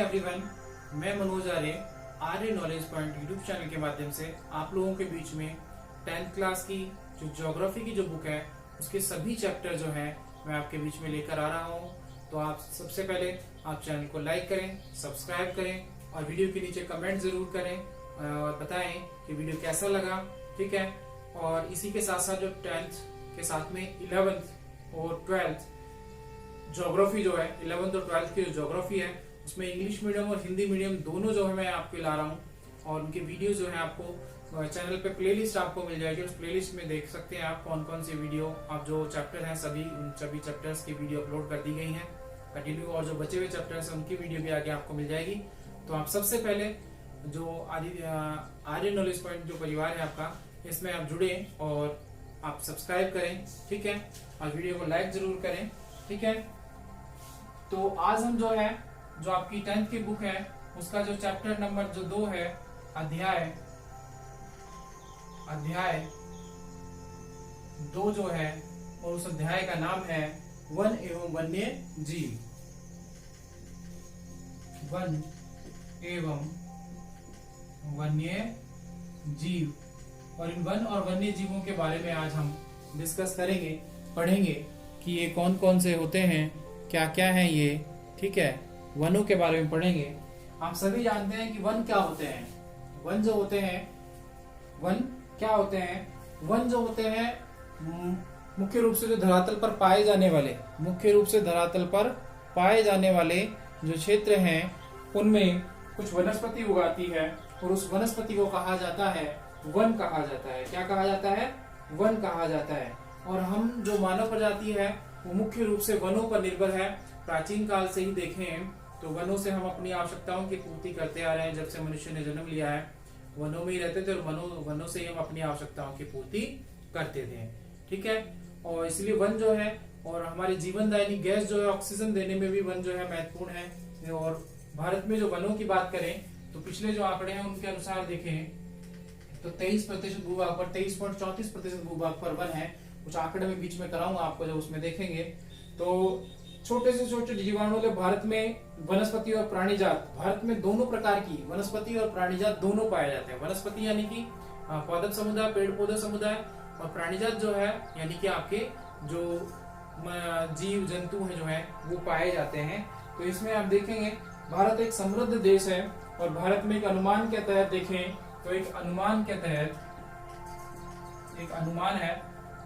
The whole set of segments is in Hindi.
एवरीवन, मैं मनोज आर्य नॉलेज पॉइंट यूट्यूब चैनल के माध्यम से आप लोगों के बीच में 10th क्लास की जो ज्योग्राफी की जो बुक है उसके सभी चैप्टर जो हैं मैं आपके बीच में लेकर आ रहा हूं। तो आप सबसे पहले आप चैनल को लाइक करें, सब्सक्राइब करें और वीडियो के नीचे कमेंट जरूर करें और बताएं कि वीडियो कैसा लगा। ठीक है, और इसी के साथ साथ जो 10th के साथ में 11th और 12th ज्योग्राफी जो है 11th और 12th की जो ज्योग्राफी है उसमें इंग्लिश मीडियम और हिंदी मीडियम दोनों जो है मैं आपके ला रहा हूँ और उनके वीडियो जो है आपको चैनल पे प्लेलिस्ट आपको मिल जाएगी। उस प्लेलिस्ट में देख सकते हैं आप कौन कौन सी वीडियो आप जो चैप्टर हैं उन सभी चैप्टर्स की वीडियो अपलोड कर दी गई हैं कंटिन्यू, और जो बचे हुए चैप्टर्स हैं उनकी वीडियो भी आगे आपको मिल जाएगी। तो आप सबसे पहले जो आर्य नॉलेज पॉइंट जो परिवार है आपका, इसमें आप जुड़े और आप सब्सक्राइब करें। ठीक है, और वीडियो को लाइक जरूर करें। ठीक है, तो आज हम जो है जो आपकी 10th की बुक है उसका जो चैप्टर नंबर जो 2 है अध्याय 2 जो है और उस अध्याय का नाम है वन एवं वन्य जीव। वन एवं वन्य जीव। और इन वन और वन्य जीवों के बारे में आज हम डिस्कस करेंगे, पढ़ेंगे कि ये कौन कौन से होते हैं, क्या क्या है ये। ठीक है, वनों के बारे में पढ़ेंगे। आप सभी जानते हैं कि वन क्या होते हैं। वन जो होते हैं, वन क्या होते हैं? वन जो होते हैं मुख्य रूप से जो धरातल पर पाए जाने वाले, मुख्य रूप से धरातल पर पाए जाने वाले जो क्षेत्र हैं उनमें कुछ वनस्पति उगाती है और उस वनस्पति को कहा जाता है वन कहा जाता है। क्या कहा जाता है? वन कहा जाता है। और हम जो मानव प्रजाति है वो मुख्य रूप से वनों पर निर्भर है। प्राचीन काल से ही देखें तो वनों से हम अपनी आवश्यकताओं की पूर्ति करते आ रहे हैं। जब से मनुष्य ने जन्म लिया है वनों में ही रहते थे और वनों से ही हम अपनी आवश्यकताओं की पूर्ति करते थे। ठीक है, और इसलिए वन जो है और हमारे जीवनदायिनी गैस जो है ऑक्सीजन देने में भी वन जो है महत्वपूर्ण है। और भारत में जो वनों की बात करें तो पिछले जो आंकड़े हैं उनके अनुसार देखें तो 23% भूभाग पर 23.34% भूभाग पर वन है। कुछ आंकड़े में बीच में कराऊंगा आपको, जब उसमें देखेंगे तो छोटे से छोटे जीवाणु वाले भारत में वनस्पति और प्राणीजात, भारत में दोनों प्रकार की वनस्पति और प्राणीजात दोनों पाए जाते हैं। वनस्पति यानी कि पादप समुदाय, पेड़ पौधे समुदाय, और प्राणीजात जो है यानी कि आपके जो जीव जंतु है जो है वो पाए जाते हैं। तो इसमें आप देखेंगे भारत एक समृद्ध देश है और भारत में एक अनुमान के तहत देखें तो एक अनुमान के तहत एक अनुमान है,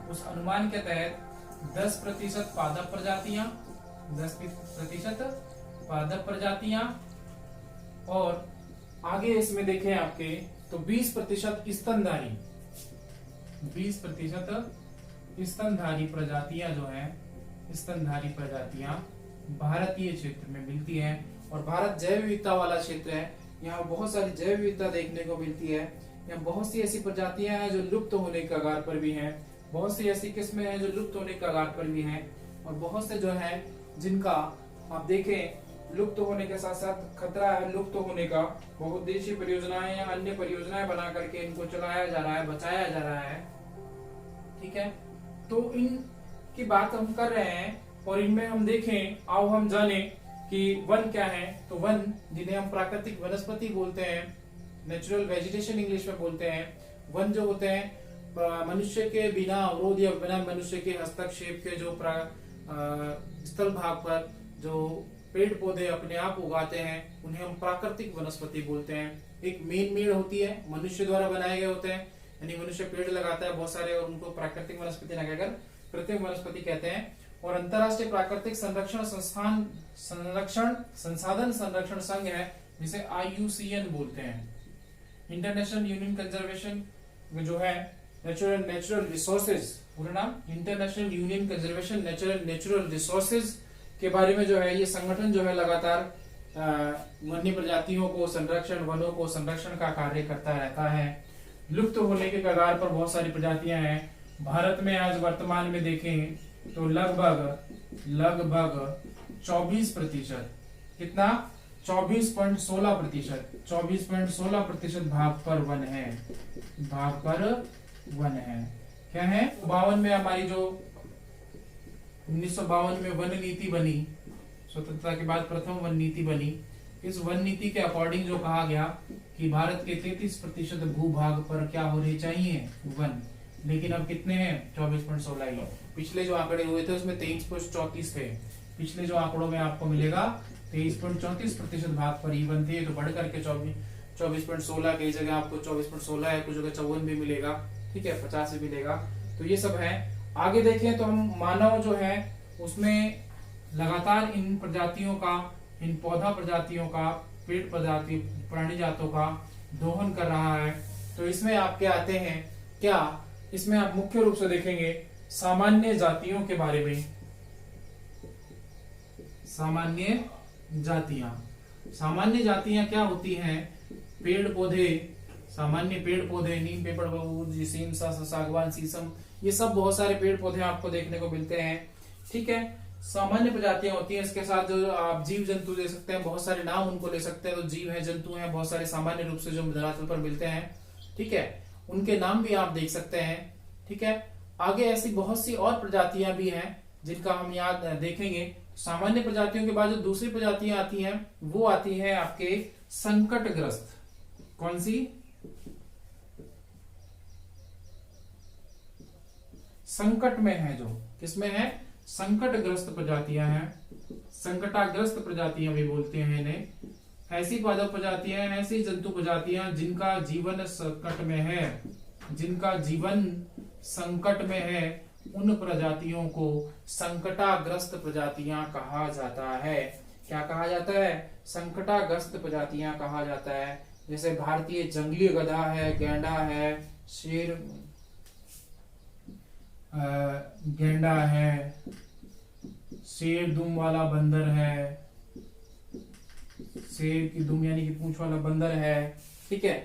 उस अनुमान के तहत 10% पादप प्रजातियां, 10% पादप प्रजातियां, और आगे इसमें देखें आपके तो 20% स्तनधारी, 20% स्तनधारी प्रजातियां जो है, स्तनधारी प्रजातियां भारतीय क्षेत्र में मिलती हैं। और भारत जैव विविधता वाला क्षेत्र है, यहाँ बहुत सारी जैव विविधता देखने को मिलती है। यहाँ बहुत सी ऐसी प्रजातियां हैं जो लुप्त होने के कगार पर भी हैं, बहुत सी ऐसी किस्में हैं जो लुप्त होने के कगार पर भी हैं, और बहुत से जो है जिनका आप देखें लुप्त होने के साथ साथ खतरा है लुप्त होने का। बहुउद्देशीय परियोजनाएं या अन्य परियोजनाएं बना करके इनको चलाया जा रहा है, बचाया जा रहा है। ठीक है, तो इन की बात हम कर रहे हैं और इनमें हम देखें, आओ हम जाने कि वन क्या है। तो वन जिन्हें हम प्राकृतिक वनस्पति बोलते हैं, नेचुरल वेजिटेशन इंग्लिश में बोलते हैं, वन जो होते हैं मनुष्य के बिना अवरोध या बिना मनुष्य के हस्तक्षेप के जो स्थल भाग पर जो पेड़ पौधे अपने आप उगाते हैं उन्हें हम प्राकृतिक वनस्पति बोलते हैं। एक मेन मेड़ होती है, मनुष्य द्वारा बनाए गए होते हैं, यानी मनुष्य पेड़ लगाता है बहुत सारे और उनको प्राकृतिक वनस्पति न कहकर कृत्रिम वनस्पति कहते हैं। और अंतरराष्ट्रीय प्राकृतिक संरक्षण संसाधन संरक्षण संघ है जिसे IUCN बोलते हैं, इंटरनेशनल यूनियन कंजर्वेशन जो है नेचुरल रिसोर्सेज, पूरा नाम international union conservation natural resources के बारे में जो है ये संगठन जो है लगातार वन्य प्रजातियों को संरक्षण, वनों को संरक्षण का कार्य करता रहता है। लुप्त होने के कगार पर बहुत सारी प्रजातियां हैं। भारत में आज वर्तमान में देखें तो लगभग 24%, कितना 24.16% भाग पर वन है, भाग पर वन है। क्या है 52 में हमारी जो 1952 में वन नीति बनी, स्वतंत्रता के बाद प्रथम वन नीति बनी, इस वन नीति के अकॉर्डिंग जो कहा गया कि भारत के 33% भूभाग पर क्या होने चाहिए, वन। लेकिन अब कितने हैं, 24.16 ही। पिछले जो आंकड़े हुए थे उसमें 23.34 थे। पिछले जो आंकड़ों में आपको मिलेगा 23.34% भाग पर ही वन थे, तो बढ़ करके 24.16, कई जगह आपको 24.16 है, कुछ जगह 54 भी मिलेगा, ठीक है, 50 भी मिलेगा। तो ये सब है। आगे देखें तो हम मानव जो है उसमें लगातार इन प्रजातियों का, इन पौधा प्रजातियों का, पेड़ प्रजाति, प्राणी जातों का दोहन कर रहा है। तो इसमें आपके आते हैं क्या, इसमें आप मुख्य रूप से देखेंगे सामान्य जातियों के बारे में। सामान्य जातियां क्या होती हैं, पेड़ पौधे, सामान्य पेड़ पौधे, नीम, पेपर, बबूल, सीम, सागवान, शीशम, ये सब बहुत सारे पेड़ पौधे आपको देखने को मिलते हैं, ठीक है। सामान्य प्रजातियां होती हैं। इसके साथ जो आप जीव जंतु ले सकते हैं, बहुत सारे नाम उनको ले सकते हैं। तो जीव है, जंतु हैं, बहुत सारे सामान्य रूप से जो धरातल पर मिलते हैं, ठीक है, उनके नाम भी आप देख सकते हैं, ठीक है। आगे ऐसी बहुत सी और प्रजातियां भी हैं जिनका हम याद देखेंगे। सामान्य प्रजातियों के बाद जो दूसरी प्रजातियां आती हैं वो आती है आपके संकटग्रस्त। कौन सी, संकट में है, जो किसमें है, संकटग्रस्त प्रजातियां हैं। संकटाग्रस्त प्रजातियां भी बोलते हैं इन्हें। ऐसी पादप प्रजातियां, ऐसी जंतु प्रजातियां जिनका जीवन संकट में है, जिनका जीवन संकट में है, उन प्रजातियों को संकटाग्रस्त प्रजातियां कहा जाता है। क्या कहा जाता है, संकटाग्रस्त प्रजातियां कहा जाता है। जैसे भारतीय जंगली गधा है, गैंडा है, शेर, गेंडा है, शेर दुम वाला बंदर है, शेर की दुम यानी कि पूंछ वाला बंदर है, ठीक है।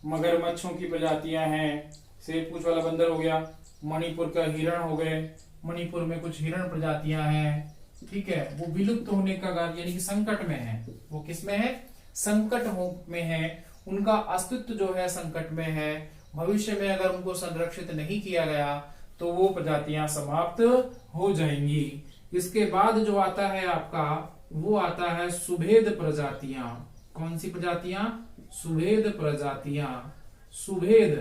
मगरमच्छों की प्रजातियां हैं, शेर पूंछ वाला बंदर हो गया। मणिपुर का हिरण हो गए, मणिपुर में कुछ हिरण प्रजातियां हैं, ठीक है, वो विलुप्त होने का यानी कि संकट में है। वो किसमें है, संकट में है, उनका अस्तित्व जो है संकट में है। भविष्य में अगर उनको संरक्षित नहीं किया गया तो वो प्रजातियां समाप्त हो जाएंगी। इसके बाद जो आता है आपका, वो आता है सुभेद प्रजातियां। कौन सी प्रजातियां, सुभेद प्रजातियां। सुभेद,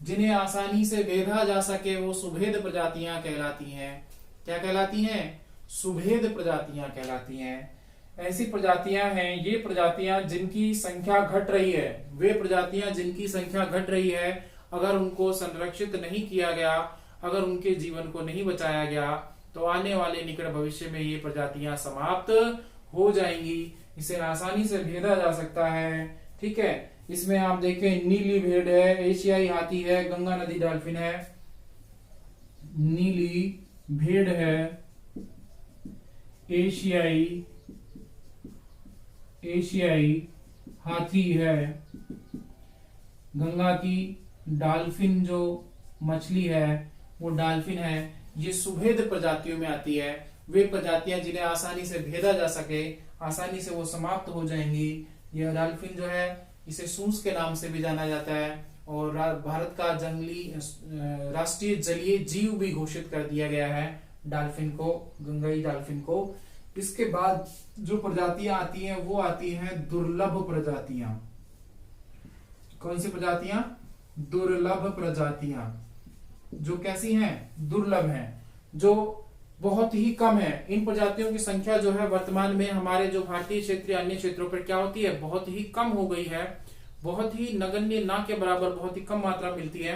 जिन्हें आसानी से भेदा जा सके वो सुभेद प्रजातियां कहलाती हैं। क्या कहलाती हैं, सुभेद प्रजातियां कहलाती हैं। ऐसी प्रजातियां हैं, ये प्रजातियां जिनकी संख्या घट रही है, वे प्रजातियां जिनकी संख्या घट रही है, अगर उनको संरक्षित नहीं किया गया, अगर उनके जीवन को नहीं बचाया गया तो आने वाले निकट भविष्य में ये प्रजातियां समाप्त हो जाएंगी। इसे आसानी से भेदा जा सकता है, ठीक है। इसमें आप देखें नीली भेड़ है, एशियाई हाथी है, गंगा नदी डॉल्फिन है, नीली भेड़ है, एशियाई हाथी है, गंगा की डॉल्फिन जो मछली है वो डॉल्फिन है। ये सुभेद प्रजातियों में आती है। वे प्रजातियां जिन्हें आसानी से भेदा जा सके, आसानी से वो समाप्त हो जाएंगी। यह डॉल्फिन जो है इसे सूस के नाम से भी जाना जाता है और भारत का जंगली राष्ट्रीय जलीय जीव भी घोषित कर दिया गया है डॉल्फिन को, गंगाई डॉल्फिन को। इसके बाद जो प्रजातियां आती हैं वो आती हैं दुर्लभ प्रजातियां। कौन सी प्रजातियां, दुर्लभ प्रजातियां, जो कैसी हैं, दुर्लभ हैं, जो बहुत ही कम है। इन प्रजातियों की संख्या जो है वर्तमान में हमारे जो भारतीय क्षेत्र या अन्य क्षेत्रों पर क्या होती है, बहुत ही कम हो गई है, बहुत ही नगण्य, ना के बराबर, बहुत ही कम मात्रा मिलती है।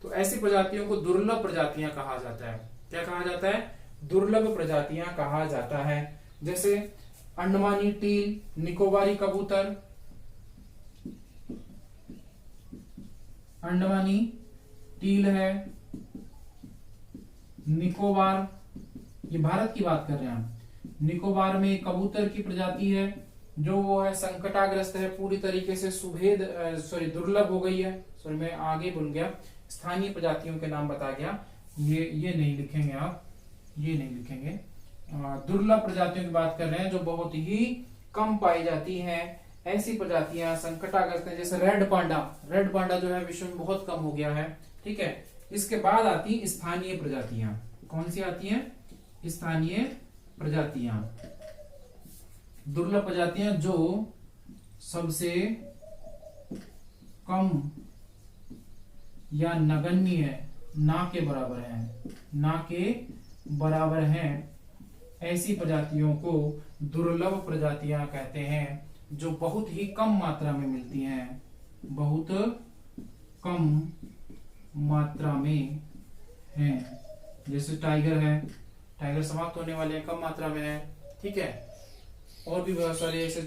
तो ऐसी प्रजातियों को दुर्लभ प्रजातियां कहा जाता है। क्या कहा जाता है, दुर्लभ प्रजातियां कहा जाता है। जैसे अंडमानी टील, निकोबारी कबूतर, अंडमानी टील है, निकोबार, ये भारत की बात कर रहे हैं हम। निकोबार में कबूतर की प्रजाति है जो वो है संकटाग्रस्त है, पूरी तरीके से सुभेद दुर्लभ हो गई है। सॉरी मैं आगे भूल गया, स्थानीय प्रजातियों के नाम बता गया, ये नहीं लिखेंगे आप, ये नहीं लिखेंगे। दुर्लभ प्रजातियों की बात कर रहे हैं जो बहुत ही कम पाई जाती हैं। ऐसी प्रजातियां संकटाग्रस्त है। जैसे रेड पांडा जो है विश्व में बहुत कम हो गया है, ठीक है। इसके बाद आती स्थानीय प्रजातियां। कौन सी आती हैं, स्थानीय प्रजातियां। दुर्लभ प्रजातियां जो सबसे कम या नगण्य ना के बराबर है, ना के बराबर हैं, ऐसी प्रजातियों को दुर्लभ प्रजातियां कहते हैं, जो बहुत ही कम मात्रा में मिलती हैं, बहुत कम मात्रा में हैं। जैसे टाइगर है, टाइगर समाप्त होने वाले हैं, कम मात्रा में है, ठीक है। और भी बहुत सारे ऐसे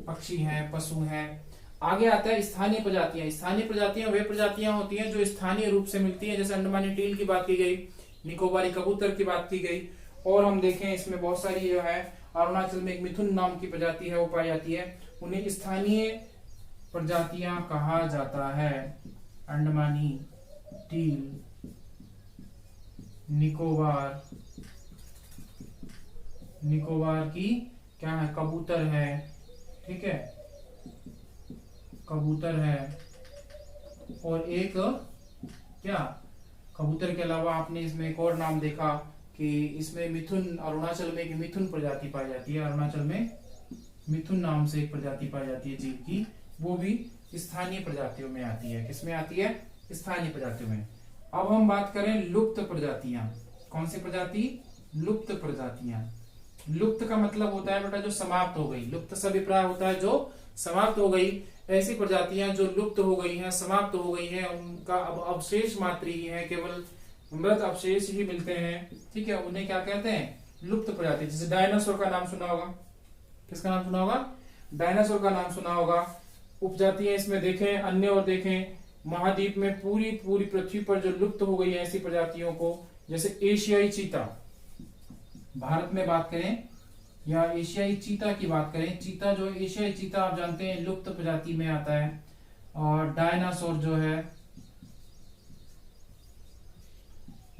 पक्षी हैं, पशु हैं। आगे आता है स्थानीय प्रजातियां। स्थानीय प्रजातियां वे प्रजातियां होती हैं जो स्थानीय रूप से मिलती हैं, जैसे अंडमानी टील की बात की गई, निकोबारी कबूतर की बात की गई। और हम देखें इसमें बहुत सारी जो है, अरुणाचल में एक मिथुन नाम की प्रजाति है, वो पाई जाती है, उन्हें स्थानीय प्रजातियां कहा जाता है। अंडमानी टील, निकोबार की क्या है, कबूतर है, ठीक है, कबूतर है। और एक क्या, कबूतर के अलावा आपने इसमें एक और नाम देखा कि इसमें मिथुन, अरुणाचल में एक मिथुन प्रजाति पाई जाती है, अरुणाचल में मिथुन नाम से एक प्रजाति पाई जाती है जीव की, वो भी स्थानीय प्रजातियों में आती है। किसमें आती है, स्थानीय प्रजातियों में। अब हम बात करें लुप्त प्रजातियां। कौन सी प्रजाति, लुप्त प्रजातियां। लुप्त का मतलब होता है बेटा जो समाप्त हो गई, लुप्त से अभिप्राय होता है जो समाप्त हो गई। ऐसी प्रजातियां जो लुप्त हो गई हैं, समाप्त हो गई हैं, उनका अब अवशेष मात्र ही है, केवल मृत अवशेष ही मिलते हैं, ठीक है, उन्हें क्या कहते हैं, लुप्त प्रजाति। जैसे डायनासोर का नाम सुना होगा, किसका नाम सुना होगा, डायनासोर का नाम सुना होगा। उपजातियां इसमें देखें, अन्य और देखें, महाद्वीप में पूरी पृथ्वी पर जो लुप्त हो गई है ऐसी प्रजातियों को, जैसे एशियाई चीता, भारत में बात करें या एशियाई चीता की बात करें, चीता जो एशियाई चीता आप जानते हैं लुप्त प्रजाति में आता है। और डायनासोर जो है,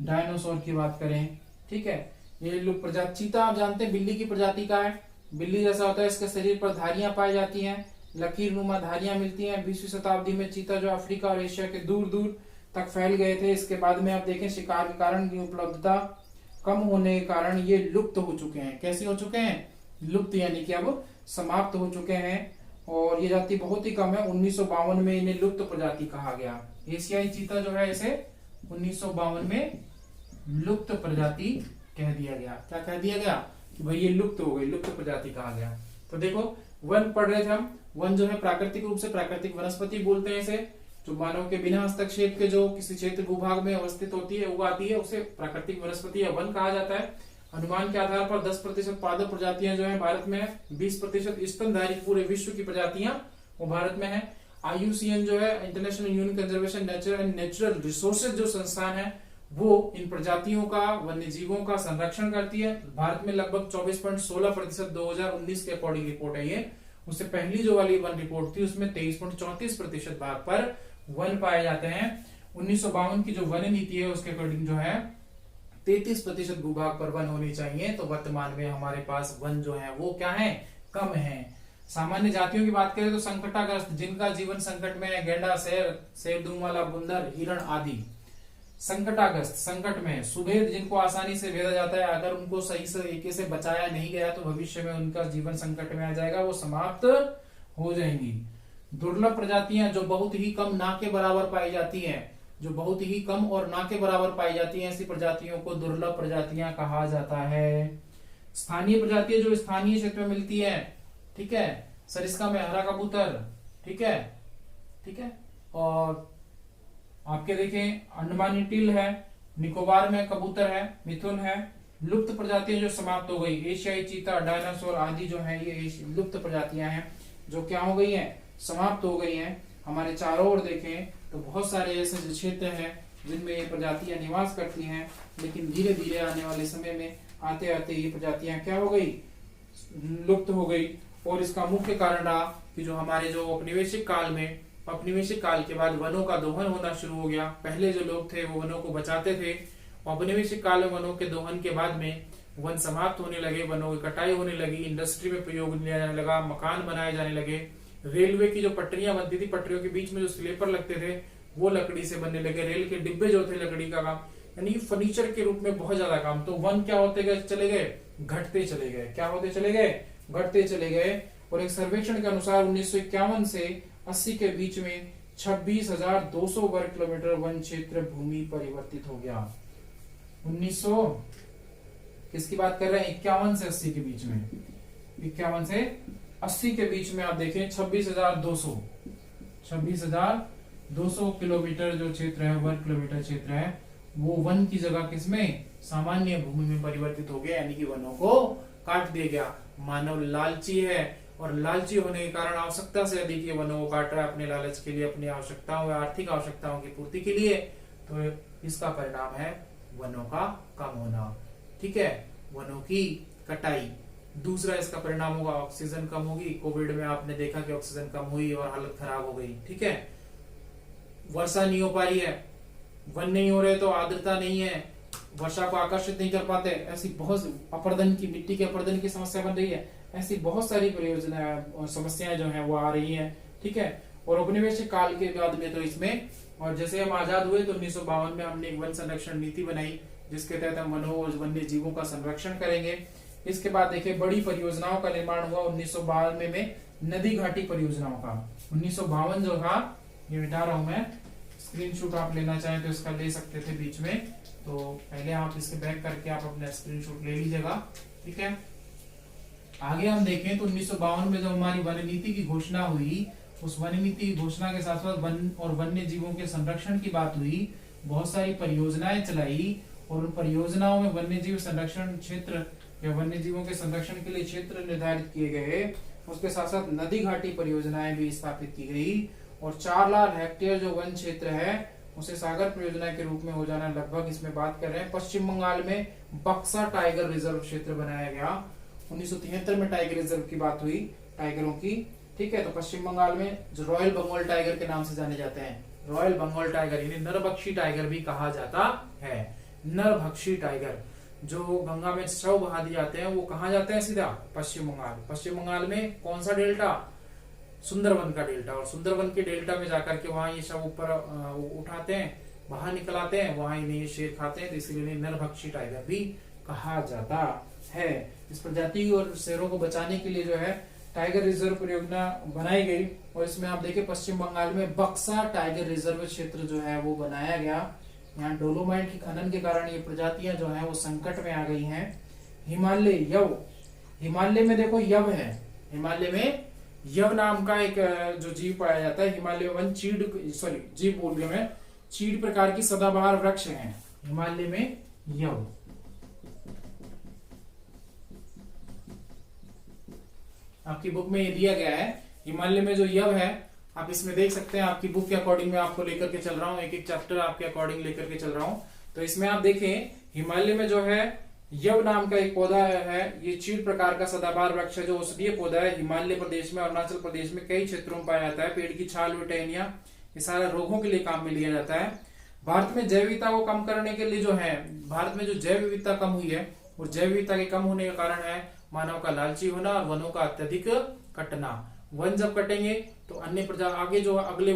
डायनासोर की बात करें, ठीक है, ये लुप्त प्रजाति। चीता आप जानते हैं बिल्ली की प्रजाति का है, बिल्ली जैसा होता है, इसके शरीर पर धारियां पाई जाती हैं, लकीर नुमा धारियां मिलती हैं। 20वीं शताब्दी में चीता जो अफ्रीका और एशिया के दूर दूर तक फैल गए थे। इसके बाद में आप देखें शिकार के कारण की उपलब्धता कम होने के कारण ये लुप्त हो चुके हैं। कैसे हो चुके हैं, लुप्त, यानी कि अब समाप्त हो चुके हैं। और ये जाति बहुत ही कम है, 1952 में इन्हें लुप्त प्रजाति कहा गया। एशियाई चीता जो है इसे 1952 में लुप्त प्रजाति कह दिया गया। क्या कह दिया गया कि भाई ये लुप्त हो गई, लुप्त प्रजाति कहा गया। तो देखो वन पढ़ रहे थे हम, वन जो है प्राकृतिक रूप से, प्राकृतिक वनस्पति बोलते हैं इसे, जो मानव के बिना हस्तक्षेप के जो किसी क्षेत्र भूभाग में अवस्थित होती है, उगाती है, उसे प्राकृतिक वनस्पति या वन कहा जाता है। अनुमान के आधार पर 10% पादप प्रजातियां जो है भारत में है, 20% स्तनधारी पूरे विश्व की प्रजातियां वो भारत में है। IUCN जो है, international union conservation nature and natural resources जो संस्थान है, वो इन प्रजातियों का, वन्य जीवों का संरक्षण करती है। भारत में लगभग 24.16% 2019 के अकॉर्डिंग रिपोर्ट है ये। उससे पहली जो वाली वन रिपोर्ट थी उसमें 23.34% भाग पर वन पाए जाते हैं। 1952 की जो वन नीति है उसके अकॉर्डिंग जो है 33% भूभाग पर वन होनी चाहिए। तो वर्तमान में हमारे पास वन जो है वो क्या है, कम है। सामान्य जातियों की बात करें तो संकटाग्रस्त, जिनका जीवन संकट में है, गेंडा, शेर, दूमवाला, बुंदर, हिरण आदि। संकटाग्रस्त, संकट में। सुभेद, जिनको आसानी से भेदा जाता है, अगर उनको सही से तरीके से बचाया नहीं गया तो भविष्य में उनका जीवन संकट में आ जाएगा, वो समाप्त हो जाएंगी। दुर्लभ प्रजातियां जो बहुत ही कम, ना के बराबर पाई जाती हैं, जो बहुत ही कम और ना के बराबर पाई जाती हैं, ऐसी प्रजातियों को दुर्लभ प्रजातियां कहा जाता है। स्थानीय प्रजातियां जो स्थानीय क्षेत्र में मिलती है, ठीक है, सरिस्का में हरा कबूतर, ठीक है, ठीक है, और आपके देखें अंडमानी टील है, निकोबार में कबूतर है, मिथुन है। लुप्त प्रजातियां जो समाप्त हो गई, एशियाई चीता, डायनासोर आदि जो है ये लुप्त प्रजातियां हैं जो क्या हो गई हैं, समाप्त हो गई हैं। हमारे चारों ओर देखें तो बहुत सारे ऐसे क्षेत्र हैं जिनमें ये प्रजातियां निवास करती हैं, लेकिन धीरे धीरे आने वाले समय में आते आते ये प्रजातियां क्या हो गई, लुप्त हो गई। और इसका मुख्य कारण रहा कि जो हमारे जो औपनिवेशिक काल में, औपनिवेशिक काल के बाद वनों का दोहन होना शुरू हो गया। पहले जो लोग थे वो वनों को बचाते थे, औपनिवेशिक काल में वनों के दोहन के बाद में वन समाप्त होने लगे, वनों की कटाई होने लगी, इंडस्ट्री में प्रयोग लिया जाने लगा, मकान बनाए जाने लगे, रेलवे की जो पटरियां बनती थी, पटरियों के बीच में जो स्लीपर लगते थे वो लकड़ी से बनने लगे, रेल के डिब्बे जो थे लकड़ी का काम, यानी फर्नीचर के रूप में बहुत ज्यादा काम। तो वन क्या होते गए, चले गए, घटते चले गए। क्या होते चले गए? घटते चले गए। और एक सर्वेक्षण के अनुसार 1951 से 80 के बीच में 26,200 वर्ग किलोमीटर वन क्षेत्र भूमि परिवर्तित हो गया। 1900 किसकी बात कर रहे हैं? 51 से 80 के बीच में। 51 से 80 के बीच में आप देखें 26,200 किलोमीटर जो क्षेत्र है, वर्ग किलोमीटर क्षेत्र है, वो वन की जगह किसमें? सामान्य भूमि में परिवर्तित हो गया, यानी कि वनों को काट दिया गया। मानव लालची है और लालची होने के कारण आवश्यकता से अधिक ये वनों को काट रहा है अपने लालच के लिए, अपनी आवश्यकताओं या आर्थिक आवश्यकताओं की पूर्ति के लिए। तो इसका परिणाम है वनों का कम होना। ठीक है, वनों की कटाई। दूसरा इसका परिणाम होगा ऑक्सीजन कम होगी। कोविड में आपने देखा कि ऑक्सीजन कम हुई और हालत खराब हो गई। ठीक है, वर्षा नहीं हो पा रही है, वन नहीं हो रहे तो आर्द्रता नहीं है, वर्षा को आकर्षित नहीं कर पाते, ऐसी बहुत अपरदन की, मिट्टी के अपरदन की समस्या बन रही है। ऐसी बहुत सारी परियोजना समस्याएं जो है वो आ रही है। ठीक है, और औपनिवेशिक काल के बाद में तो इसमें, और जैसे हम आजाद हुए तो 1952 में हमने एक वन संरक्षण नीति बनाई, जिसके तहत हम वनों और वन्य जीवों का संरक्षण करेंगे। इसके बाद देखिए बड़ी परियोजनाओं का निर्माण हुआ 1992 में, नदी घाटी परियोजनाओं का। 1952 जो था, ये मिटा रहा हूं मैं, स्क्रीनशॉट आप लेना चाहें तो इसका ले सकते थे बीच में, तो पहले आप इसके बैक करके आप अपना स्क्रीनशॉट ले लीजिएगा। ठीक है, आगे हम देखें तो 1952 में जब हमारी वन नीति की घोषणा हुई, उस वन नीति की घोषणा के साथ साथ वन और वन्य जीवों के संरक्षण की बात हुई, बहुत सारी परियोजनाएं चलाई, और उन परियोजनाओं में वन्य जीव संरक्षण क्षेत्र या वन्य जीवों के संरक्षण के लिए क्षेत्र निर्धारित किए गए। उसके साथ साथ नदी घाटी परियोजनाएं भी स्थापित की गई, और 4 लाख हेक्टेयर जो वन क्षेत्र है उसे सागर परियोजना के रूप में हो जाना लगभग, इसमें बात कर रहे हैं। पश्चिम बंगाल में बक्सा टाइगर रिजर्व क्षेत्र बनाया गया। 1973 में टाइगर रिजर्व की बात हुई, टाइगरों की। ठीक है, तो पश्चिम बंगाल में जो रॉयल बंगाल टाइगर के नाम से जाने जाते हैं, रॉयल बंगाल टाइगर, इन्हें नरभक्षी टाइगर भी कहा जाता है। नरभक्षी टाइगर जो गंगा में शव बहा दिए जाते हैं, वो कहाँ जाते हैं? सीधा पश्चिम बंगाल। पश्चिम बंगाल में कौन सा डेल्टा? सुंदरवन का डेल्टा। और सुंदरवन के डेल्टा में जाकर के वहां ये शव ऊपर उठाते हैं, बाहर निकल आते हैं, वहां इन्हें ये शेर खाते हैं, तो इसलिए नरभक्षी टाइगर भी कहा जाता है। इस प्रजाति और शेरों को बचाने के लिए जो है टाइगर रिजर्व परियोजना बनाई गई, और इसमें आप देखिए पश्चिम बंगाल में बक्सा टाइगर रिजर्व क्षेत्र जो है वो बनाया गया। यहाँ डोलोमाइट की खनन के कारण ये प्रजातियां जो है वो संकट में आ गई हैं। हिमालय यव, हिमालय में देखो यव है, हिमालय में यव नाम का एक जो जीव पाया जाता है। हिमालय वन जीव बोल गया मैं, चीड़ प्रकार की सदाबहार वृक्ष है हिमालय में यव। आपकी बुक में ये दिया गया है, हिमालय में जो यव है, आप इसमें देख सकते हैं। आपकी बुक के अकॉर्डिंग मैं आपको लेकर के चल रहा हूँ, एक एक चैप्टर आपके अकॉर्डिंग लेकर के चल रहा हूँ। तो इसमें आप देखें हिमालय में जो है यव नाम का एक पौधा है, ये चीड़ प्रकार का सदाबहार वृक्ष है जो औषधीय पौधा है। हिमालय प्रदेश में, अरुणाचल प्रदेश में कई क्षेत्रों में पाया जाता है। पेड़ की छाल व टहनियां ये सारे रोगों के लिए काम में लिया जाता है। भारत में जैव विविधता को कम करने के लिए जो है, भारत में जो जैव विविधता कम हुई है, और जैव विविधता के कम होने का कारण है मानव का लालची होना और वनों का अत्यधिक कटना। वन जब कटेंगे तो अन्य प्रजा आगे जो अगले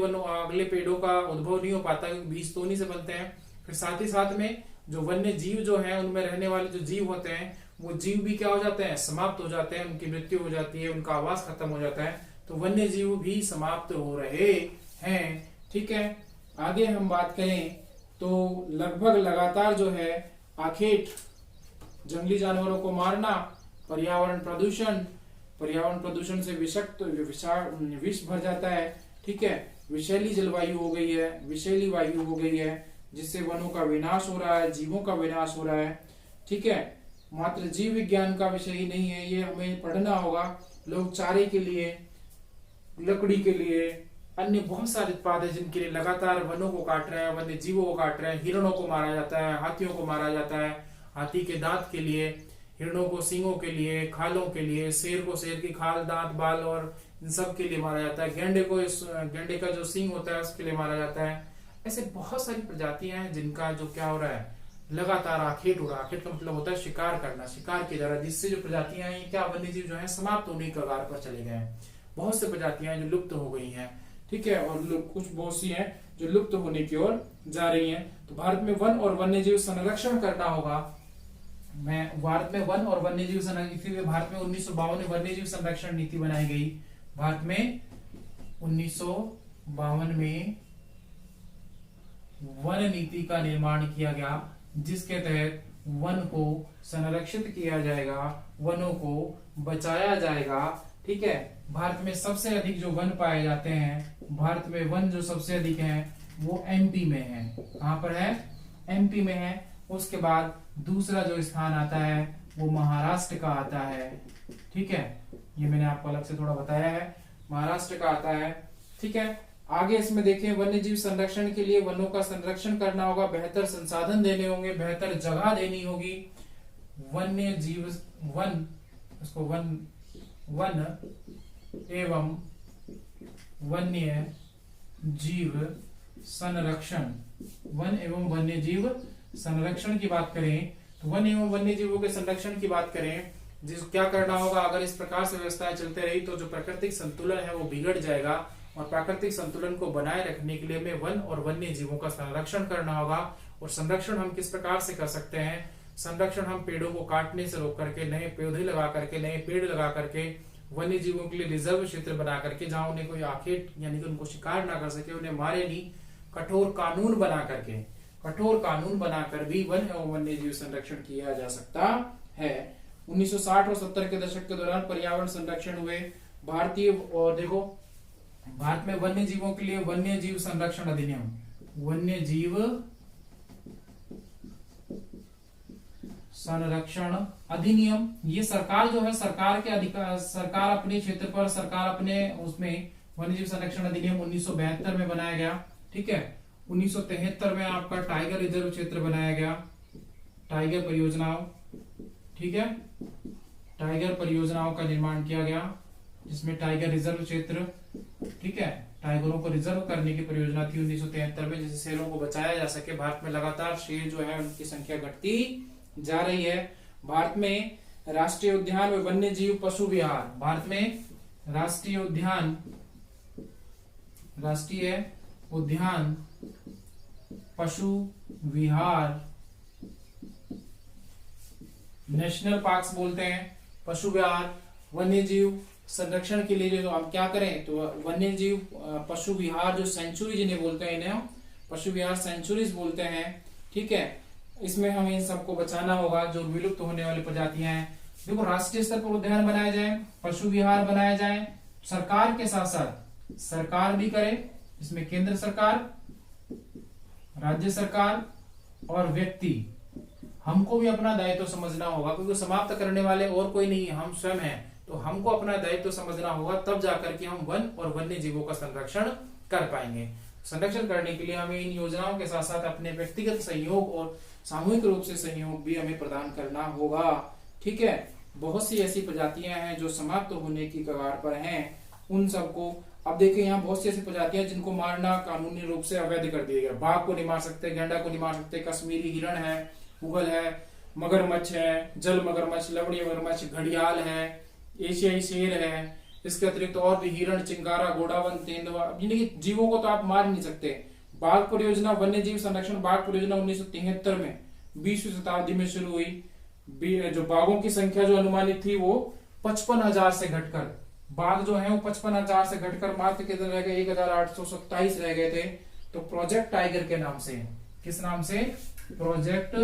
पेड़ों का उद्भव नहीं हो पाता, क्योंकि बीज तो नहीं से बनते हैं। फिर साथ ही साथ में जो वन्य जीव जो है, उनमें रहने वाले जो जीव होते हैं, वो जीव भी क्या हो जाते हैं? समाप्त हो जाते हैं, उनकी मृत्यु हो जाती है, उनका आवास खत्म हो जाता है। तो वन्य जीव भी समाप्त हो रहे हैं। ठीक है, आगे हम बात करें तो लगभग लगातार जो है आखेट, जंगली जानवरों को मारना, पर्यावरण प्रदूषण से विष भर जाता है। ठीक है, विषैली जलवायु हो गई है, विषैली वायु हो गई है, जिससे वनों का विनाश हो रहा है, जीवों का विनाश हो रहा है। ठीक है, मात्र जीव विज्ञान का विषय ही नहीं है, ये हमें पढ़ना होगा। लोग चारे के लिए, लकड़ी के लिए, अन्य बहुत सारे उत्पाद है जिनके लिए लगातार वनों को काट रहे हैं, वन्य जीवों को काट रहे हैं। हिरणों को मारा जाता है, हाथियों को मारा जाता है, हाथी के दांत के लिए, हिरणों को सींगों के लिए, खालों के लिए, शेर को शेर की खाल, दांत, बाल और इन सब के लिए मारा जाता है। गेंडे का जो सींग होता है उसके लिए मारा जाता है। ऐसे बहुत सारी प्रजातियां हैं जिनका जो क्या हो रहा है, लगातार आखेट हो रहा है। आखेट का मतलब होता है शिकार करना, शिकार किया जा रहा है, जिससे जो प्रजातियां हैं क्या वन्य जीव जो है समाप्त होने के कगार पर चले गए हैं। बहुत सी प्रजातियां जो लुप्त हो गई हैं। ठीक है, और कुछ बहुत सी हैं जो लुप्त होने की ओर जा रही हैं। तो भारत में वन और वन्य जीव संरक्षण करना होगा। में भारत में वन और वन्यजीव संरक्षण, इसीलिए भारत में 1952 में वन्यजीव संरक्षण नीति बनाई गई। भारत में 1952 में वन नीति का निर्माण किया गया, जिसके तहत वन को संरक्षित किया जाएगा, वनों को बचाया जाएगा। ठीक है, भारत में सबसे अधिक जो वन पाए जाते हैं, भारत में वन जो सबसे अधिक हैं वो एमपी में है। कहां पर है? एमपी में है। उसके बाद दूसरा जो स्थान आता है वो महाराष्ट्र का आता है। ठीक है, ये मैंने आपको अलग से थोड़ा बताया है, महाराष्ट्र का आता है। ठीक है, आगे इसमें देखें, वन्यजीव संरक्षण के लिए वनों का संरक्षण करना होगा, बेहतर संसाधन देने होंगे, बेहतर जगह देनी होगी। वन्य जीव वन उसको वन एवं वन्य जीव संरक्षण, वन एवं वन्य जीव संरक्षण की बात करें तो वन एवं वन्य जीवों के संरक्षण की बात करें, जिस क्या करना होगा, अगर इस प्रकार से व्यवस्थाएं चलते रही तो जो प्राकृतिक संतुलन है वो बिगड़ जाएगा, और प्राकृतिक संतुलन को बनाए रखने के लिए हमें वन और वन्य जीवों का संरक्षण करना होगा। और संरक्षण हम किस प्रकार से कर सकते हैं? संरक्षण हम पेड़ों को काटने से रोक करके, नए पौधे लगा करके, नए पेड़ लगा करके, वन्य जीवों के लिए रिजर्व क्षेत्र बना करके, जहां उन्हें कोई आखेट यानी कि उनको शिकार ना कर सके, उन्हें मारे नहीं, कठोर कानून बनाकर भी वन एवं वन्य जीव संरक्षण किया जा सकता है। 1960 और 70 के दशक के दौरान पर्यावरण संरक्षण हुए भारतीय, और देखो भारत में वन्य जीवों के लिए वन्य जीव संरक्षण अधिनियम, वन्य जीव संरक्षण अधिनियम, ये सरकार जो है, सरकार के अधिकार, सरकार अपने क्षेत्र पर, सरकार अपने उसमें वन्यजीव संरक्षण अधिनियम 1972 में बनाया गया। ठीक है, 1973 में आपका टाइगर रिजर्व क्षेत्र बनाया गया, टाइगर परियोजनाओं। ठीक है, टाइगर परियोजनाओं का निर्माण किया गया, जिसमें टाइगर रिजर्व क्षेत्र, ठीक है, टाइगरों को रिजर्व करने की परियोजना थी 1973 में, जिससे शेरों को बचाया जा सके। भारत में लगातार शेर जो है उनकी संख्या घटती जा रही है। भारत में राष्ट्रीय उद्यान व वन्य जीव पशु विहार, भारत में राष्ट्रीय उद्यान पशु विहार, नेशनल पार्क्स बोलते हैं, पशु विहार, वन्य जीव संरक्षण के लिए जो हम क्या करें, तो वन्य जीव पशु विहार जो सेंचुरी जिन्हें बोलते हैं, इन्हें पशु विहार सेंचुरीज बोलते हैं। ठीक है, इसमें हमें इन सबको बचाना होगा, जो विलुप्त होने वाली प्रजातियां हैं। देखो, राष्ट्रीय स्तर पर उद्यान बनाए जाए, पशु विहार बनाए जाए, सरकार के साथ साथ सरकार भी करे, इसमें केंद्र सरकार, राज्य सरकार और व्यक्ति, हमको भी अपना दायित्व समझना होगा, क्योंकि समाप्त करने वाले और कोई नहीं, हम स्वयं हैं। तो हमको अपना दायित्व समझना होगा, तब जाकर के हम वन और वन्य जीवों का संरक्षण कर पाएंगे। संरक्षण करने के लिए हमें इन योजनाओं के साथ साथ अपने व्यक्तिगत सहयोग और सामूहिक रूप से सहयोग भी हमें प्रदान करना होगा। ठीक है, बहुत सी ऐसी प्रजातियां हैं जो समाप्त होने की कगार पर हैं, उन सबको, अब देखिए यहाँ बहुत सी ऐसी प्रजातियां जिनको मारना कानूनी रूप से अवैध कर दिया गया। बाघ को नहीं मार सकते, गैंडा को नहीं मार सकते, कश्मीरी हिरण है, मुगल है, मगरमच्छ है, जल मगरमच्छ, लवणीय मगरमच्छ, घड़ियाल है, एशियाई शेर है, इसके अतिरिक्त और भी हिरण, चिंगारा, घोड़ावन, तेंदुआ, यानी कि जीवों को तो आप मार नहीं सकते। बाघ परियोजना, वन्य जीव संरक्षण बाघ परियोजना 1973 में 20वीं शताब्दी में शुरू हुई। जो बाघों की संख्या जो अनुमानित थी वो 55,000 से घटकर, बाघ जो है वो 55,000 से घटकर मात्र कितने रह गए, 1,827 रह गए थे। तो प्रोजेक्ट टाइगर के नाम से, किस नाम से, प्रोजेक्ट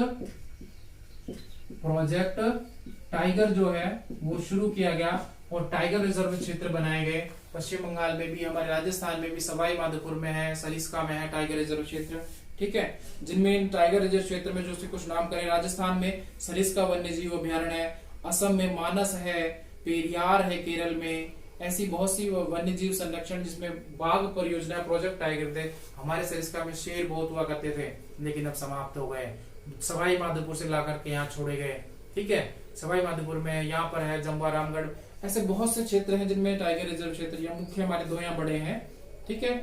टाइगर जो है वो शुरू किया गया, और टाइगर रिजर्व क्षेत्र बनाए गए। पश्चिम बंगाल में भी, हमारे राजस्थान में भी, सवाई माधोपुर में है, सरिस्का में है टाइगर रिजर्व क्षेत्र। ठीक है, जिनमें टाइगर रिजर्व क्षेत्र में जो कुछ नाम करें, राजस्थान में सरिस्का वन्य जीव अभ्यारण्य है, असम में मानस है, पेरियार है केरल में, ऐसी बहुत सी वन्य जीव संरक्षण जिसमें बाघ परियोजना, प्रोजेक्ट टाइगर थे। हमारे सरिस्का में शेर बहुत हुआ करते थे, लेकिन अब समाप्त हो गए, सवाई माधोपुर से लाकर के यहाँ छोड़े गए। ठीक है, सवाई माधोपुर में, यहाँ पर है जम्वा रामगढ़, ऐसे बहुत से क्षेत्र हैं जिनमें टाइगर रिजर्व क्षेत्र, या मुख्य हमारे दो यहाँ बड़े हैं। ठीक है,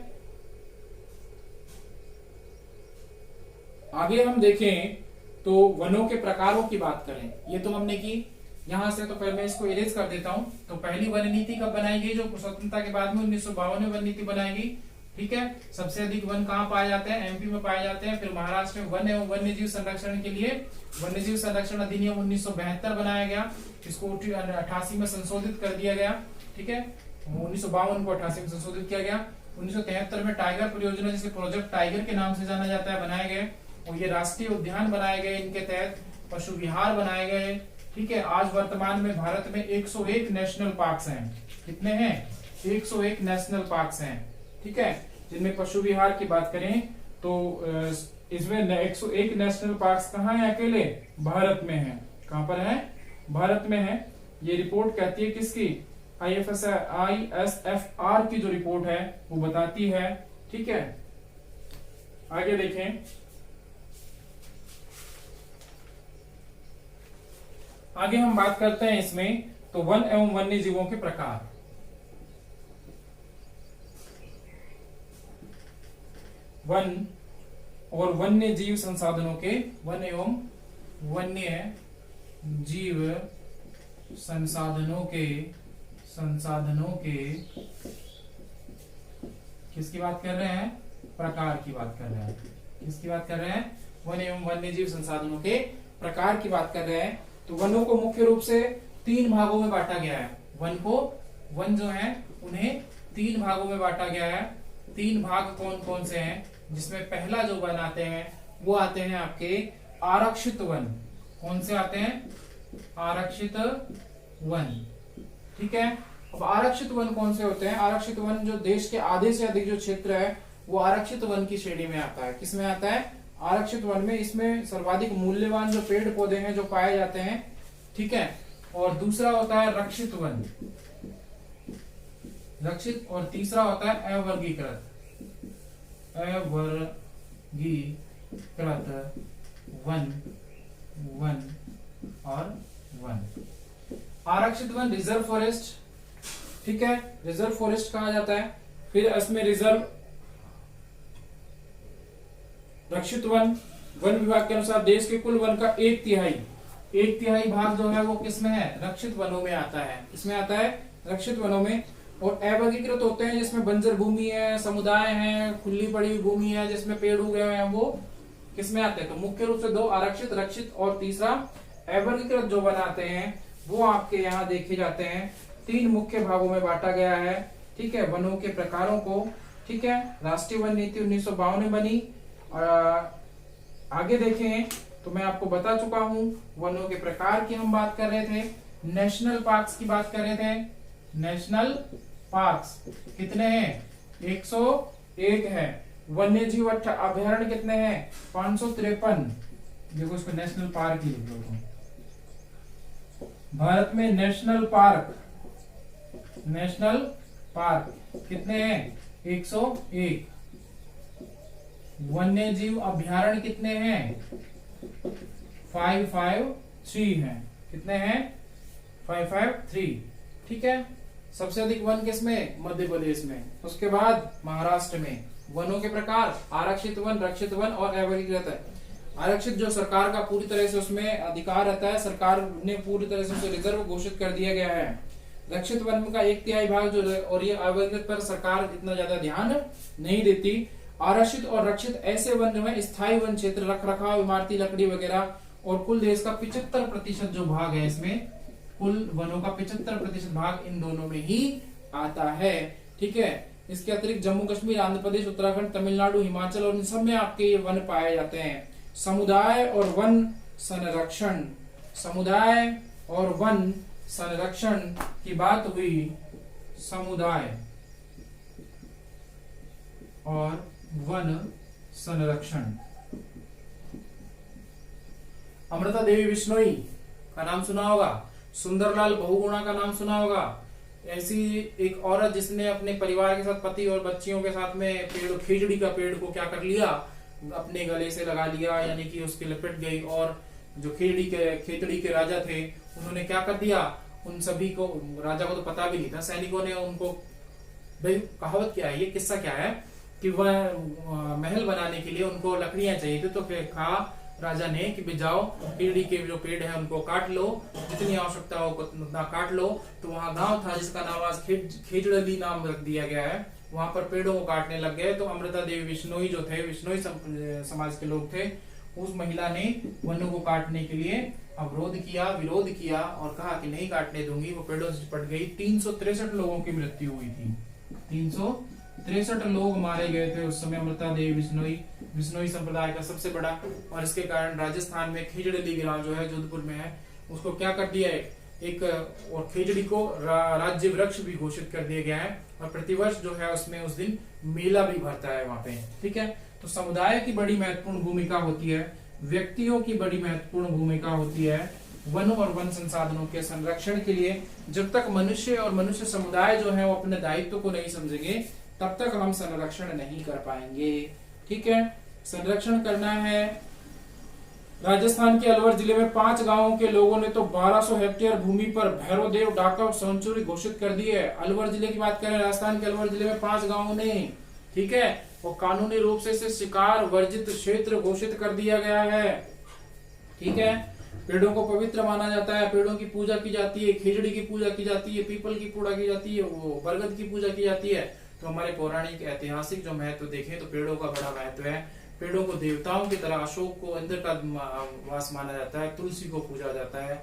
आगे हम देखें तो वनों के प्रकारों की बात करें, ये तो हमने की यहां से, तो पहले मैं इसको इरेज कर देता हूं। तो पहली वन नीति कब बनाई गई, जो स्वतंत्रता के बाद में 1952 में वन नीति बनाई गई, ठीक है, सबसे अधिक वन कहाँ पाए जाते हैं? एमपी में पाए जाते हैं। फिर महाराष्ट्र में वन एवं वन्य जीव संरक्षण के लिए वन्यजीव संरक्षण अधिनियम 1972 बनाया गया, इसको 88 में संशोधित कर दिया गया। ठीक है, 1952 को 88 में संशोधित किया गया। 1973 में टाइगर परियोजना, जिसे प्रोजेक्ट टाइगर के नाम से जाना जाता है, बनाए गए और ये राष्ट्रीय उद्यान बनाए गए। इनके तहत पशु विहार बनाए गए। ठीक है, आज वर्तमान में भारत में 101 नेशनल पार्क्स हैं। कितने हैं? 101 नेशनल पार्क्स हैं। ठीक है, जिनमें पशु विहार की बात करें तो इसमें 101 नेशनल पार्क्स कहाँ है? अकेले भारत में है। कहां पर है? भारत में है। ये रिपोर्ट कहती है किसकी? ISFR की जो रिपोर्ट है वो बताती है। ठीक है, आगे देखें। आगे हम बात करते हैं इसमें तो वन एवं वन्य जीवों के प्रकार। वन और वन्य जीव संसाधनों के, वन एवं वन्य जीव संसाधनों के किसकी बात कर रहे हैं? प्रकार की बात कर रहे हैं। किसकी बात कर रहे हैं? वन एवं वन्य जीव संसाधनों के प्रकार की बात कर रहे हैं। तो वनों को मुख्य रूप से 3 भागों में बांटा गया है। वन जो है उन्हें 3 भागों में बांटा गया है। 3 भाग कौन कौन से हैं? जिसमें पहला जो वन आते हैं वो आते हैं आपके आरक्षित वन। कौन से आते हैं? आरक्षित वन। ठीक है, अब आरक्षित वन कौन से होते हैं? आरक्षित वन जो देश के आधे से अधिक जो क्षेत्र है वो आरक्षित वन की श्रेणी में आता है। किसमें आता है? आरक्षित वन में। इसमें सर्वाधिक मूल्यवान जो पेड़ पौधे हैं जो पाए जाते हैं। ठीक है, और दूसरा होता है रक्षित वन, रक्षित, और तीसरा होता है अवर्गीकृत, अवर्गीकृत वन, वन और वन। आरक्षित वन रिजर्व फॉरेस्ट, ठीक है, रिजर्व फॉरेस्ट कहा जाता है। फिर इसमें रिजर्व रक्षित वन, वन विभाग के अनुसार देश के कुल वन का 1/3 भाग जो है वो किसमें है? रक्षित वनों में आता है। इसमें आता है रक्षित वनों में। और अवर्गीकृत होते हैं जिसमें बंजर भूमि है, समुदाय है, खुली पड़ी हुई भूमि है जिसमें पेड़ उगे हुए हैं, वो किसमें आते हैं? तो मुख्य रूप से 2 आरक्षित, रक्षित और तीसरा अवर्गीकृत जो वन आते हैं वो आपके यहाँ देखे जाते हैं। 3 मुख्य भागों में बांटा गया है। ठीक है, वनों के प्रकारों को। ठीक है, राष्ट्रीय वन नीति 1952 में बनी। और आगे देखें तो मैं आपको बता चुका हूं, वनों के प्रकार की हम बात कर रहे थे, नेशनल पार्क्स की बात कर रहे थे। नेशनल पार्क्स कितने हैं? 101 है। वन्य जीव अभयारण्य कितने हैं? 553। देखो इसको नेशनल पार्क ही लिख लो। भारत में नेशनल पार्क कितने हैं? 101। वन्य जीव अभयारण्य कितने हैं? 553 हैं। कितने हैं? 553। ठीक है, सबसे अधिक वन किसमें? मध्य प्रदेश में। उसके बाद महाराष्ट्र में। वनों के प्रकार आरक्षित वन, रक्षित वन और अवर्गीकृत है। आरक्षित जो सरकार का पूरी तरह से उसमें अधिकार रहता है, सरकार ने पूरी तरह से उसे रिजर्व घोषित कर दिया गया है। रक्षित वन का 1/3 भाग जो, और ये अवर्गीकृत पर सरकार इतना ज्यादा ध्यान नहीं देती। आरक्षित और रक्षित ऐसे वन जो है स्थायी वन क्षेत्र, रख रखाव, इमारती लकड़ी वगैरह, और कुल देश का 75% जो भाग है इसमें, कुल वनों का 75% भाग इन दोनों में ही आता है। ठीक है, इसके अतिरिक्त जम्मू कश्मीर, आंध्र प्रदेश, उत्तराखंड, तमिलनाडु, हिमाचल और इन सब में आपके ये वन पाए जाते हैं। समुदाय और वन संरक्षण, समुदाय और वन संरक्षण की बात हुई। समुदाय और वन संरक्षण। अमृता देवी बिश्नोई का नाम सुना होगा, सुंदरलाल बहुगुणा का नाम सुना होगा। ऐसी एक औरत जिसने अपने परिवार के साथ, पति और बच्चियों के साथ में पेड़, खेजड़ी का पेड़ को क्या कर लिया? अपने गले से लगा लिया, यानी कि उसके लपेट गई। और जो खेतड़ी के राजा थे उन्होंने क्या कर दिया? उन सभी को, राजा को तो पता भी नहीं था, सैनिकों ने उनको, भाई कहावत क्या है, ये किस्सा क्या है कि वह महल बनाने के लिए उनको लकड़ियां चाहिए थी, तो फिर कहा राजा ने कि भी जाओ खेजड़ी के जो पेड़ है उनको काट लो, जितनी आवश्यकता हो उतना काट लो। तो वहां गांव था जिसका नाम आज खेजड़ी नाम रख दिया गया है। वहां पर पेड़ों को काटने लग गए। तो अमृता देवी बिश्नोई जो थे, बिश्नोई समाज के लोग थे, उस महिला ने वनों को काटने के लिए अवरोध किया, विरोध किया और कहा कि नहीं काटने दूंगी। वो पेड़ों से चिपट गई। 363 लोगों की मृत्यु हुई थी। 363 लोग मारे गए थे उस समय। अमृता देवी बिश्नोई संप्रदाय का सबसे बड़ा, और इसके कारण राजस्थान में खेजड़ी ग्राम जो है जोधपुर में है, उसको क्या कर दिया है एक, और खेजड़ी को राज्य वृक्ष भी घोषित कर दिया गया है। और प्रतिवर्ष जो है उसमें उस दिन मेला भी भरता है वहां पे। ठीक है, तो समुदाय की बड़ी महत्वपूर्ण भूमिका होती है, व्यक्तियों की बड़ी महत्वपूर्ण भूमिका होती है वनों और वन संसाधनों के संरक्षण के लिए। जब तक मनुष्य और मनुष्य समुदाय जो है वो अपने दायित्व को नहीं समझेंगे, तब तक हम संरक्षण नहीं कर पाएंगे। ठीक है, संरक्षण करना है। राजस्थान के अलवर जिले में 5 गांवों के लोगों ने तो 1200 हेक्टेयर भूमि पर भैरवदेव, डाकव, सेंचुरी घोषित कर दी है। अलवर जिले की बात करें, राजस्थान के अलवर जिले में 5 गांवों ने, ठीक है, वो कानूनी रूप से इसे शिकार वर्जित क्षेत्र घोषित कर दिया गया है। ठीक है, पेड़ों को पवित्र माना जाता है, पेड़ों की पूजा की जाती है, खेजड़ी की पूजा की जाती है, पीपल की पूजा की जाती है, वो बरगद की पूजा की जाती है। तो हमारे पौराणिक ऐतिहासिक जो महत्व देखें तो पेड़ों का बड़ा महत्व है। पेड़ों को देवताओं की तरह, अशोक को इंद्र का वास माना जाता है, तुलसी को पूजा जाता है।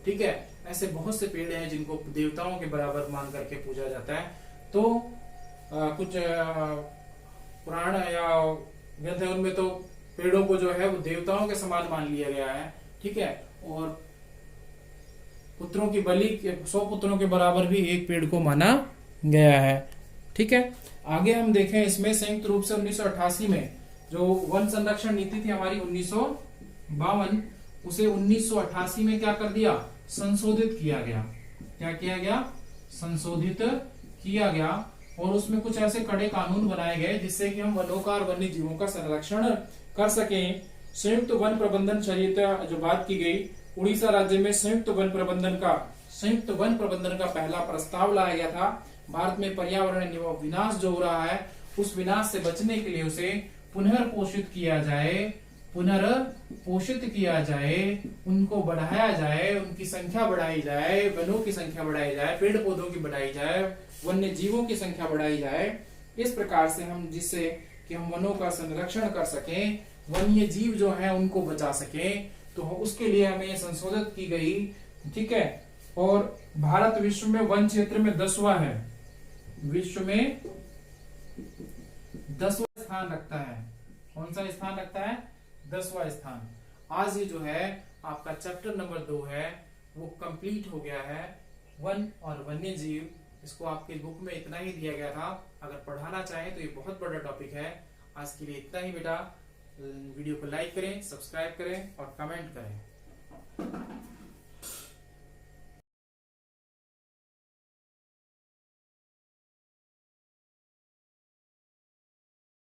ठीक है, ऐसे बहुत से पेड़ हैं जिनको देवताओं के बराबर मान करके पूजा जाता है। तो कुछ पुराण या ग्रंथ है उनमें तो पेड़ों को जो है वो देवताओं के समान मान लिया गया है। ठीक है, और पुत्रों की बलि 100 पुत्रों के बराबर भी एक पेड़ को माना गया है। ठीक है, आगे हम देखें इसमें संयुक्त रूप से 1988 में जो वन संरक्षण नीति थी हमारी 1952, उसे 1988 में क्या कर दिया, संशोधित किया गया। क्या किया गया, संशोधित किया गया। और उसमें कुछ ऐसे कड़े कानून बनाए गए जिससे कि हम वनों का और वन्य जीवों का संरक्षण कर सकें। संयुक्त वन प्रबंधन संहिता जो बात की गई, उड़ीसा राज्य में संयुक्त वन प्रबंधन का पहला प्रस्ताव लाया गया था। भारत में पर्यावरण विनाश जो हो रहा है, उस विनाश से बचने के लिए उसे पुनर्पोषित किया जाए, उनको बढ़ाया जाए, उनकी संख्या बढ़ाई जाए, वनों की संख्या बढ़ाई जाए, पेड़ पौधों की बढ़ाई जाए, वन्य जीवों की संख्या बढ़ाई जाए। इस प्रकार से हम जिससे कि हम वनों का संरक्षण कर सकें, वन्य जीव जो है उनको बचा सकें, तो उसके लिए हमें संशोधित की गई। ठीक है, और भारत विश्व में वन क्षेत्र में 10वां है, विश्व में 10वां स्थान रखता है। कौन सा स्थान रखता है, 10वां स्थान। आज ये जो है आपका चैप्टर नंबर 2 है वो कंप्लीट हो गया है, वन और वन्य जीव। इसको आपके बुक में इतना ही दिया गया था, अगर पढ़ाना चाहें तो ये बहुत बड़ा टॉपिक है। आज के लिए इतना ही बेटा। वीडियो को लाइक करें, सब्सक्राइब करें और कमेंट करें।